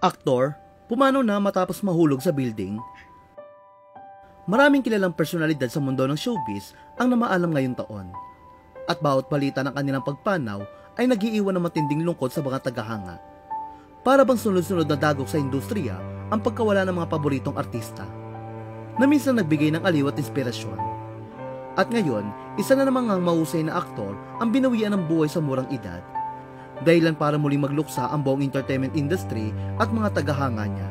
Aktor, pumanaw na matapos mahulog sa building. Maraming kilalang personalidad sa mundo ng showbiz ang namaalam ngayong taon. At bawat balita ng kanilang pagpanaw ay nag-iiwan ng matinding lungkot sa mga tagahanga. Para bang sunod-sunod na dagok sa industriya ang pagkawala ng mga paboritong artista, na minsan nagbigay ng aliw at inspirasyon. At ngayon, isa na namang ang mahusay na aktor ang binawian ng buhay sa murang edad. Dahilan para muling magluksa ang buong entertainment industry at mga tagahanga niya.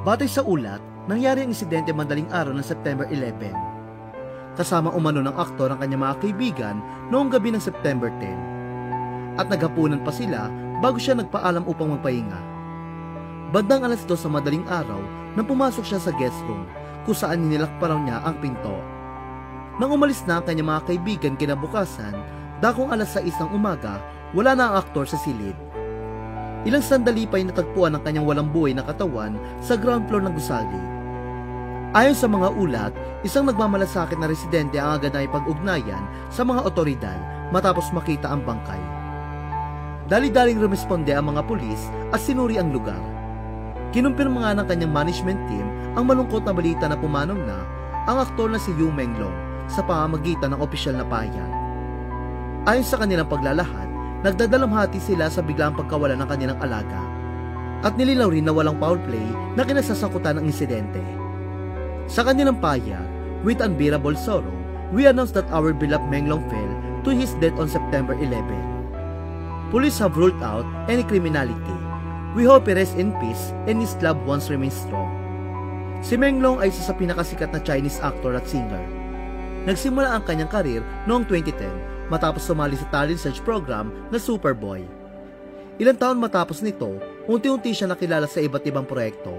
Batay sa ulat, nangyari ang insidente madaling araw ng September 11. Kasama umano ng aktor ang kanyang mga kaibigan noong gabi ng September 10. At naghapunan pa sila bago siya nagpaalam upang magpahinga. Bandang alas 2 sa madaling araw nang pumasok siya sa guest room kung saan nilakparan niya ang pinto. Nang umalis na ang kanyang mga kaibigan kinabukasan, dakong alas 6 ng umaga, wala na ang aktor sa silid. Ilang sandali pa ay natagpuan ang kanyang walang buhay na katawan sa ground floor ng gusali. Ayon sa mga ulat, isang nagmamalasakit na residente ang agad na ipag-ugnayan sa mga otoridad matapos makita ang bangkay. Dali-daling rumesponde ang mga pulis at sinuri ang lugar. Kinumpirma nga ng kanyang management team ang malungkot na balita na pumanaw na ang aktor na si Yu Menglong sa pamamagitan ng opisyal na pahayag. Ayon sa kanilang paglalahad, nagdadalamhati sila sa biglang pagkawala ng kanilang alaga at nilinaw rin na walang foul play na kinasasakutan ng insidente. Sa kanilang pahayag, with unbearable sorrow, we announce that our beloved Menglong fell to his death on September 11. Police have ruled out any criminality. We hope he rests in peace and his loved ones remain strong. Si Menglong ay isa sa pinakasikat na Chinese actor at singer. Nagsimula ang kanyang karir noong 2010 matapos sumali sa talent search program na Superboy. Ilang taon matapos nito, unti-unti siya nakilala sa iba't ibang proyekto.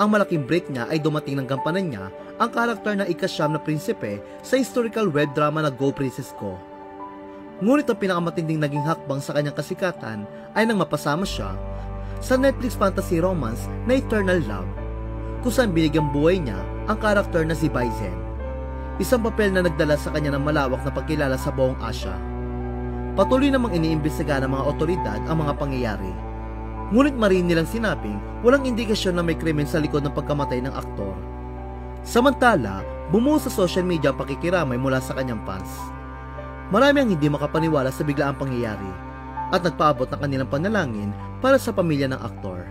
Ang malaking break niya ay dumating ng gampanan niya ang karakter na ika-9 na prinsipe sa historical web drama na Go Princess Go. Ngunit ang pinakamatinding naging hakbang sa kanyang kasikatan ay nang mapasama siya sa Netflix fantasy romance na Eternal Love, kung saan binigyang buhay niya ang karakter na si Baizen. Isang papel na nagdala sa kanya ng malawak na pagkilala sa buong Asia. Patuloy namang iniimbestiga ng mga otoridad ang mga pangyayari. Ngunit marin nilang sinabing walang indikasyon na may krimen sa likod ng pagkamatay ng aktor. Samantala, bumuo sa social media ang pakikiramay mula sa kanyang fans. Marami ang hindi makapaniwala sa biglaang pangyayari at nagpaabot ng kanilang panalangin para sa pamilya ng aktor.